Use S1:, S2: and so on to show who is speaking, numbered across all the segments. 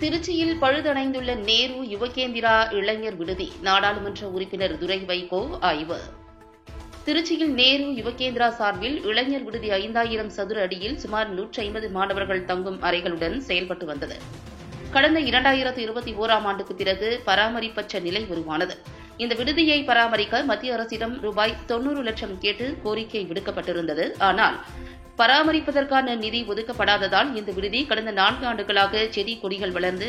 S1: திருச்சியில் பழுதடைந்துள்ள நேரு யுவகேந்திரா இளைஞர் விடுதி நாடாளுமன்ற உறுப்பினர் துரை வைகோ ஆய்வு. திருச்சியில் நேரு யுவகேந்திரா சார்பில் இளைஞர் விடுதி 5000 சதுர அடியில் சுமார் 150 மாணவர்கள் தங்கும் அறைகளுடன் செயல்பட்டு வந்தது. கடந்த 2021ஆம் ஆண்டுக்கு பிறகு பராமரிப்பற்ற நிலை உருவானது. இந்த விடுதியை பராமரிக்க மத்திய அரசிடம் ரூபாய் 90 லட்சம் கேட்டு கோரிக்கை விடுக்கப்பட்டிருந்தது. ஆனால் பராமரிப்பதற்கான நிதி ஒதுக்கப்படாததால் இந்த விடுதி கடந்த 4 ஆண்டுகளாக செடி கொடிகள் வளர்ந்து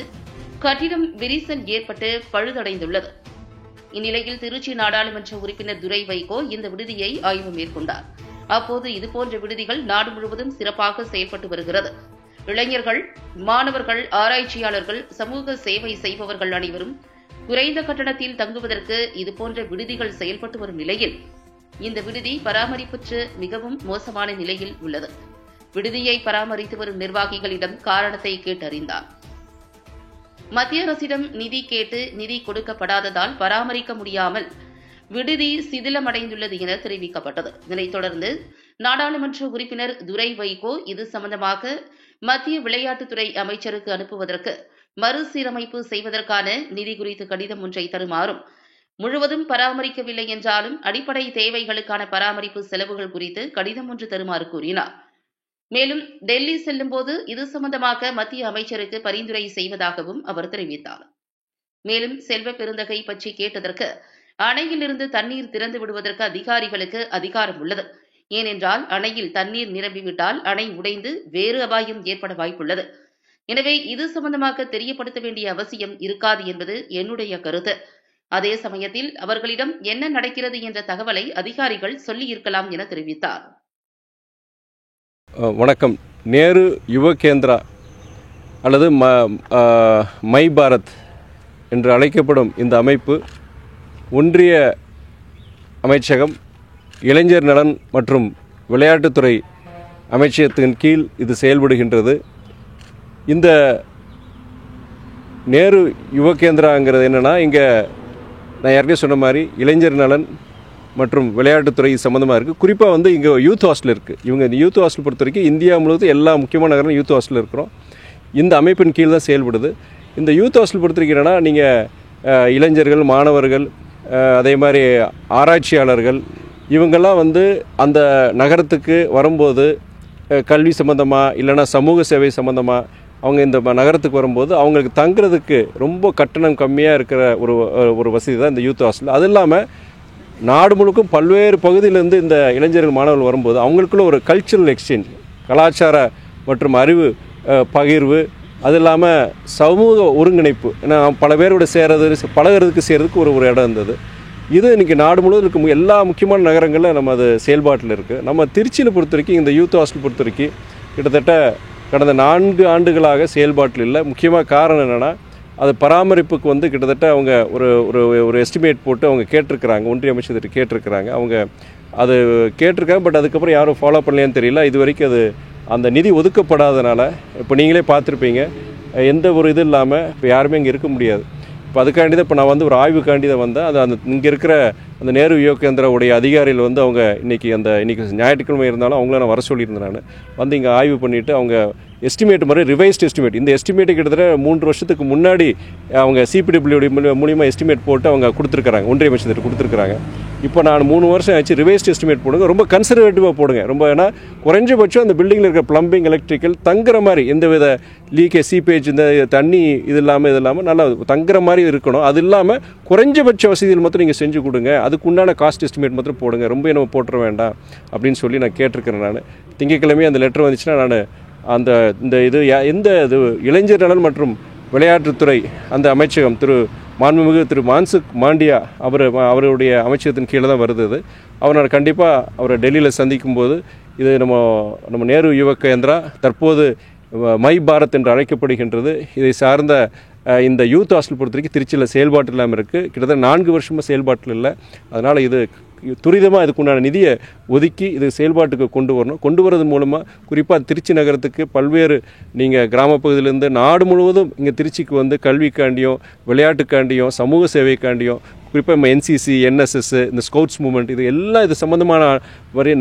S1: கட்டிடம் விரிசல் ஏற்பட்டு பழுதடைந்துள்ளது. இந்நிலையில் திருச்சி நாடாளுமன்ற உறுப்பினர் துரை வைகோ இந்த விடுதியை ஆய்வு மேற்கொண்டார். அப்போது இதுபோன்ற விடுதிகள் நாடு முழுவதும் சிறப்பாக செயல்பட்டு வருகிறது. இளைஞர்கள், மாணவர்கள், ஆராய்ச்சியாளர்கள், சமூக சேவை செய்பவர்கள் அனைவரும் குறைந்த கட்டணத்தில் தங்குவதற்கு இதுபோன்ற விடுதிகள் செயல்பட்டு வரும் நிலையில் இந்த விடுதி பராமரிப்பற்று மிகவும் மோசமான நிலையில் உள்ளது. விடுதியை பராமரித்து வரும் நிர்வாகிகளிடம் காரணத்தை கேட்டறிந்தார். மத்திய அரசிடம் நிதி கேட்டு நிதி கொடுக்கப்படாததால் பராமரிக்க முடியாமல் விடுதி சிதிலமடைந்துள்ளது என தெரிவிக்கப்பட்டது. இதனைத் தொடர்ந்து நாடாளுமன்ற உறுப்பினர் துரை வைகோ இது சம்பந்தமாக மத்திய விளையாட்டுத்துறை அமைச்சருக்கு அனுப்புவதற்கு மறுசீரமைப்பு செய்வதற்கான நிதி குறித்து கடிதம் ஒன்றை தருமாறும், முழுவதும் பராமரிக்கவில்லை என்றாலும் அடிப்படை தேவைகளுக்கான பராமரிப்பு செலவுகள் குறித்து கடிதம் ஒன்று தருமாறு கூறினார். மேலும் டெல்லி செல்லும்போது இது சம்பந்தமாக மத்திய அமைச்சருக்கு பரிந்துரை செய்வதாகவும் அவர் தெரிவித்தார். மேலும் செல்வ பெருந்தகை பற்றி கேட்டதற்கு அணையிலிருந்து தண்ணீர் திறந்து விடுவதற்கு அதிகாரிகளுக்கு அதிகாரம் உள்ளது. ஏனென்றால் அணையில் தண்ணீர் நிரம்பிவிட்டால் அணை உடைந்து வேறு அபாயம் ஏற்பட வாய்ப்புள்ளது. எனவே இது சம்பந்தமாக தெரியப்படுத்த வேண்டிய அவசியம் இருக்காது என்பது என்னுடைய கருத்து. அதே சமயத்தில் அவர்களிடம் என்ன நடக்கிறது என்ற தகவலை அதிகாரிகள் சொல்லியிருக்கலாம் என தெரிவித்தார்.
S2: வணக்கம். நேரு யுவகேந்திரா அல்லது மை பாரத் என்று அழைக்கப்படும் இந்த அமைப்பு ஒன்றிய அமைச்சகம், இளைஞர் நலன் மற்றும் விளையாட்டுத்துறை அமைச்சகத்தின் கீழ் இது செயல்படுகின்றது. இந்த நேரு யுவகேந்திராங்கிறது என்னென்னா, இங்கே நான் ஏற்கனவே சொன்ன மாதிரி இளைஞர் நலன் மற்றும் விளையாட்டுத்துறை சம்மந்தமாக இருக்குது. குறிப்பாக இங்கே யூத் ஹாஸ்டல் இருக்குது. இவங்க இந்த யூத் ஹாஸ்டல் பொறுத்த வரைக்கும் இந்தியா முழுவதும் எல்லா முக்கியமான நகரம் யூத் ஹாஸ்டல் இருக்கிறோம். இந்த அமைப்பின் கீழ் தான் செயல்படுது. இந்த யூத் ஹாஸ்டல் பொறுத்த வரைக்கும் என்னென்னா, நீங்கள் இளைஞர்கள், மாணவர்கள், அதே மாதிரி ஆராய்ச்சியாளர்கள் இவங்கெல்லாம் அந்த நகரத்துக்கு வரும்போது கல்வி சம்மந்தமாக இல்லைனா சமூக சேவை சம்மந்தமாக அவங்க இந்த நகரத்துக்கு வரும்போது அவங்களுக்கு தங்குறதுக்கு ரொம்ப கட்டணம் கம்மியாக இருக்கிற ஒரு வசதி தான் இந்த யூத் ஹாஸ்டல். அது இல்லாமல் நாடு முழுக்கும் பல்வேறு பகுதியிலேருந்து இந்த இளைஞர்கள், மாணவர்கள் வரும்போது அவங்களுக்குள்ள ஒரு கல்ச்சுரல் எக்ஸ்சேஞ்ச், கலாச்சார மற்றும் அறிவு பகிர்வு, அது இல்லாமல் சமூக ஒருங்கிணைப்பு, ஏன்னா பல பேரோட பழகிறதுக்கு செய்கிறதுக்கு ஒரு இடம் இருந்தது. இது இன்றைக்கி நாடு முழுவதும் இருக்கும் எல்லா முக்கியமான நகரங்களில் நம்ம அது செயல்பாட்டில் இருக்குது. நம்ம திருச்சியில் பொறுத்த வரைக்கும் இந்த யூத் ஹாஸ்டல் பொறுத்த வரைக்கும் கிட்டத்தட்ட கடந்த 4 ஆண்டுகளாக செயல்பாட்டில் இல்லை. முக்கியமாக காரணம் என்னென்னா, அது பராமரிப்புக்கு கிட்டத்தட்ட அவங்க ஒரு எஸ்டிமேட் போட்டு அவங்க கேட்டிருக்கிறாங்க, ஒன்றிய அமைச்சர்கிட்ட கேட்டிருக்கிறாங்க. அவங்க அது கேட்டிருக்காங்க. பட் அதுக்கப்புறம் யாரும் ஃபாலோ பண்ணலையான்னு தெரியல. இது வரைக்கும் அது அந்த நிதி ஒதுக்கப்படாதனால இப்போ நீங்களே பார்த்துருப்பீங்க, எந்த ஒரு இது இல்லாமல் இப்போ யாருமே இங்கே இருக்க முடியாது. இப்போ அதுக்காண்டி தான் இப்போ நான் ஒரு ஆய்வுக்காண்டி தான் வந்தேன். அது இங்கே இருக்கிற அந்த நேரு யுவகேந்திராவுடைய அதிகாரிகள் அவங்க இன்றைக்கி ஞாயிற்றுக்கிழமை இருந்தாலும் அவங்கள நான் வர சொல்லியிருந்தேன். நான் இங்கே ஆய்வு பண்ணிவிட்டு அவங்க எஸ்டிமேட் மாதிரி ரிவைஸ்ட் எஸ்டிமேட், இந்த எஸ்டிமேட்டு கிட்டத்தட்ட 3 வருஷத்துக்கு முன்னாடி அவங்க சிபிடபிள்யூடி மூலிமா எஸ்டிமேட் போட்டு அவங்க கொடுத்துருக்குறாங்க, ஒன்றிய அமைச்சர் கொடுத்துருக்குறாங்க. இப்போ நான் 3 வருஷம் ஆச்சு ரிவைஸ்ட் எஸ்டிமேட் போடுங்க, ரொம்ப கன்சர்வேட்டிவாக போடுங்க. ரொம்ப ஏன்னா குறைஞ்சபட்சம் அந்த பில்டிங்கில் இருக்கிற ப்ளம்பிங், எலக்ட்ரிக்கல் தங்குற மாதிரி எந்தவித லீக்கேஜ், சீப்பேஜ், இந்த தண்ணி இது இல்லாமல் நல்லா தங்குற மாதிரி இருக்கணும். அது இல்லாமல் குறைஞ்சபட்ச வசதிகள் மட்டும் நீங்கள் செஞ்சு கொடுங்க, அதுக்கு உண்டான காஸ்ட் எஸ்டிமேட் மட்டும் போடுங்க, ரொம்ப நம்ம போட்டுற வேண்டாம் அப்படின்னு சொல்லி நான் கேட்டிருக்கிறேன். நான் திங்கட்கிழமையே அந்த லெட்டர் வந்துச்சுன்னா நான் எந்த இளைஞர் நலன் மற்றும் விளையாட்டுத்துறை அந்த அமைச்சகம் மாண்புமிகு திரு மான்சுக் மாண்டியா அவருடைய அமைச்சகத்தின் கீழே தான் வருது. அவர் கண்டிப்பாக அவரை டெல்லியில் சந்திக்கும் போது இது நம்ம நேரு யுவகேந்திரா தற்போது மை பாரத் என்று அழைக்கப்படுகின்றது. இதை சார்ந்த இந்த யூத் ஹாஸ்டல் பொறுத்த வரைக்கும் திருச்சியில் செயல்பாட்டு இல்லாமல் இருக்குது. கிட்டத்தட்ட 4 வருஷமாக செயல்பாட்டில் இல்லை. அதனால் இது துரிதமாக இதுக்குண்டான நிதியை ஒதுக்கி இது செயல்பாட்டுக்கு கொண்டு வரது மூலமாக குறிப்பாக திருச்சி நகரத்துக்கு பல்வேறு நீங்கள் கிராமப்பகுதியிலேருந்து நாடு முழுவதும் இங்கே திருச்சிக்கு கல்விக்காண்டியும், விளையாட்டுக்காண்டியும், சமூக சேவைக்காண்டியும் குறிப்பாக நம்ம என்சிசி, என்எஸ்எஸ், இந்த ஸ்கவுட்ஸ் மூவ்மெண்ட், இது எல்லாம் இது சம்மந்தமான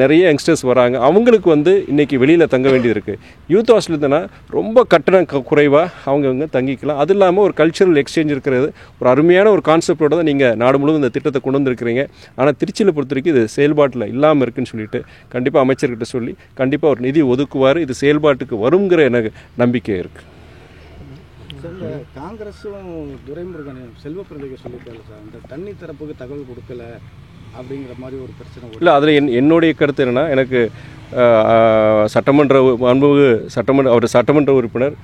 S2: நிறைய யங்ஸ்டர்ஸ் வராங்க. அவங்களுக்கு வந்து இன்றைக்கி வெளியில் தங்க வேண்டியது இருக்குது. யூத் ஹாஸ்டல் இருந்தனா ரொம்ப கட்டணம் குறைவாக அவங்கவுங்க தங்கிக்கலாம். அது இல்லாமல் ஒரு கல்ச்சுரல் எக்ஸ்சேஞ்ச் இருக்கிறது ஒரு அருமையான ஒரு கான்செப்டோட தான் நீங்கள் நாடு முழுவதும் இந்த திட்டத்தை கொண்டு வந்திருக்கிறீங்க. ஆனால் திருச்சியில் பொறுத்த வரைக்கும் இது செயல்பாட்டில் இல்லாமல் இருக்குன்னு சொல்லிட்டு கண்டிப்பாக அமைச்சர்கிட்ட சொல்லி கண்டிப்பாக ஒரு நிதி ஒதுக்குவார். இது செயல்பாட்டுக்கு வருங்கிற எனக்கு நம்பிக்கை இருக்குது.
S3: சார், காங்கிரஸும் துரைமுருகன் செல்வ பிறந்தகை சொல்லியிருக்காரு சார், இந்த தண்ணி தரப்புக்கு தகவல் கொடுக்கல அப்படிங்கிற மாதிரி ஒரு பிரச்சனை
S2: இல்லை. அதில் என்னுடைய கருத்து என்னென்னா, எனக்கு சட்டமன்ற உறுப்பினர்,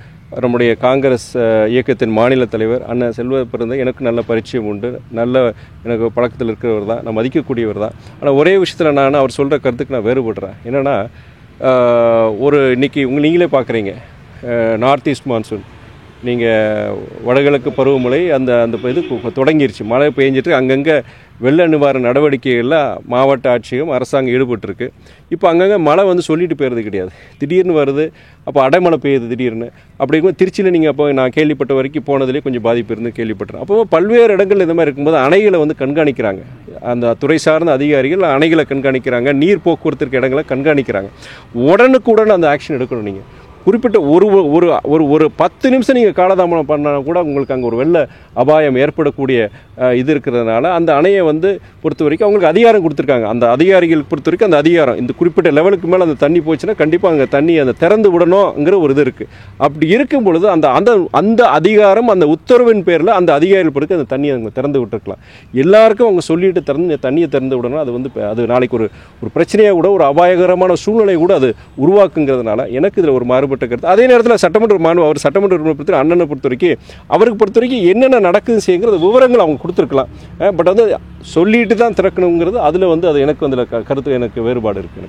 S2: நம்முடைய காங்கிரஸ் இயக்கத்தின் மாநில தலைவர் அண்ணன் செல்வ பிறந்தகை எனக்கு நல்ல பரிச்சயம் உண்டு. நல்ல எனக்கு பழக்கத்தில் இருக்கிறவர் தான், நான் மதிக்கக்கூடியவர் தான். ஆனால் ஒரே விஷயத்தில் நான் அவர் சொல்கிற கருத்துக்கு நான் வேறுபடுறேன். என்னென்னா, இன்றைக்கி நீங்களே பார்க்குறீங்க, நார்த் ஈஸ்ட் மான்சூன், நீங்கள் வடகிழக்கு பருவமழை அந்த இது தொடங்கிருச்சு, மழை பெஞ்சிட்டு அங்கங்கே வெள்ள நிவாரண நடவடிக்கைகளில் மாவட்ட ஆட்சியும் அரசாங்கம் ஈடுபட்டிருக்கு. இப்போ அங்கங்கே மழை வந்து சொல்லிட்டு போயிறது கிடையாது, திடீர்னு வருது, அப்போ அடைமழை பெய்யுது திடீர்னு. அப்படிங்கும்போது திருச்சியில் நீங்கள் அப்போ நான் கேள்விப்பட்ட வரைக்கும் போனதுலேயே கொஞ்சம் பாதிப்பு இருந்து கேள்விப்பட்டேன். அப்போ பல்வேறு இடங்கள் இந்த மாதிரி இருக்கும்போது அணைகளை வந்து கண்காணிக்கிறாங்க, அந்த துறை சார்ந்த அதிகாரிகள் அணைகளை கண்காணிக்கிறாங்க, நீர் போக்குவரத்துக்கு இடங்களை கண்காணிக்கிறாங்க. உடனுக்குடன் அந்த ஆக்ஷன் எடுக்கணும். நீங்கள் குறிப்பிட்ட ஒரு 10 நிமிஷம் நீங்கள் காலதாமதம் பண்ணால் கூட உங்களுக்கு அங்கே ஒரு வெள்ள அபாயம் ஏற்படக்கூடிய இது இருக்கிறதுனால அந்த அணையை வந்து பொறுத்த வரைக்கும் அவங்களுக்கு அதிகாரம் கொடுத்துருக்காங்க. அந்த அதிகாரிகளுக்கு பொறுத்த வரைக்கும் அந்த அதிகாரம் இந்த குறிப்பிட்ட லெவலுக்கு மேலே அந்த தண்ணி போச்சுன்னா கண்டிப்பாக அங்கே தண்ணி அந்த திறந்து விடணுங்கிற ஒரு இது இருக்குது. அப்படி இருக்கும் பொழுது அந்த அதிகாரம், அந்த உத்தரவின் பேரில் அந்த அதிகாரிகள் பொறுத்து அந்த தண்ணியை அங்கே திறந்து விட்டுருக்கலாம். எல்லாருக்கும் அவங்க சொல்லிட்டு தண்ணியை திறந்து விடணும். அது வந்து அது நாளைக்கு ஒரு பிரச்சனையாக கூட, ஒரு அபாயகரமான சூழ்நிலை கூட அது உருவாக்குங்கிறதுனால எனக்கு இதில் ஒரு மாறுபட்ட கருத்து. அதே நேரத்தில் அவர் சட்டமன்ற உறுப்பினர் அண்ணனை பொறுத்த வரைக்கும் அவருக்கு பொறுத்த வரைக்கும் என்னென்ன நடக்குதுன்னு செய்யுங்கிறது விவரங்கள் அவங்க கொடுத்துருக்கலாம். பட் வந்து சொல்லிட்டு தான் திறக்கணுங்கிறது அதில் வந்து அது எனக்கு அதில் கருத்து எனக்கு வேறுபாடு இருக்குது.